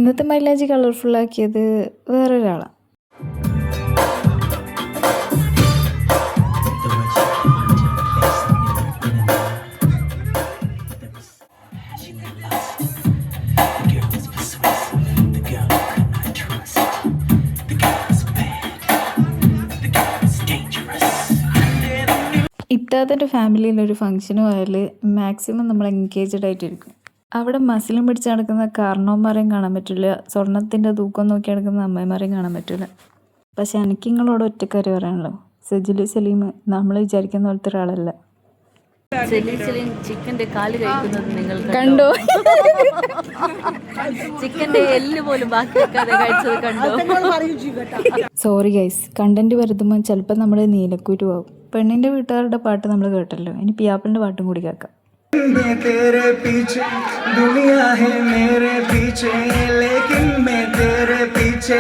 ഇന്നത്തെ മൈലാഞ്ചി കളർഫുള്ളാക്കിയത് വേറൊരാളാണ്. ഇത്താത്തൻ്റെ ഫാമിലിയിലൊരു ഫംഗ്ഷന് പോയാൽ മാക്സിമം നമ്മൾ എൻഗേജ്ഡ് ആയിട്ടിരിക്കും. അവിടെ മസിലും പിടിച്ച് നടക്കുന്ന കാരണവന്മാരെയും കാണാൻ പറ്റില്ല, സ്വർണത്തിൻ്റെ തൂക്കം നോക്കി നടക്കുന്ന അമ്മമാരെയും കാണാൻ പറ്റില്ല. പക്ഷെ എനിക്ക് നിങ്ങളോട് ഒറ്റക്കാര് പറയാനുള്ളൂ, സജിലി സലീം നമ്മൾ വിചാരിക്കുന്ന പോലത്തെ ഒരാളല്ല. ചിക്കന്റെ കാല് കഴിക്കുന്നത് നിങ്ങൾ കണ്ടോ? ചിക്കന്റെ എല്ല് പോലും ബാക്കി വെക്കാതെ കഴിച്ചത് കണ്ടോ? സോറി ഗൈസ്, കണ്ടന്റ് വരുത്തുമ്പോൾ ചിലപ്പോൾ നമ്മൾ നീലക്കുരു ആവും. പെണ്ണിൻ്റെ വീട്ടുകാരുടെ പാട്ട് നമ്മൾ കേട്ടല്ലോ, ഇനി പിയാപ്പിളിൻ്റെ പാട്ടും കൂടി കേൾക്കാം. तेरे पीछे दुनिया है मेरे पीछे, लेकिन मैं तेरे पीछे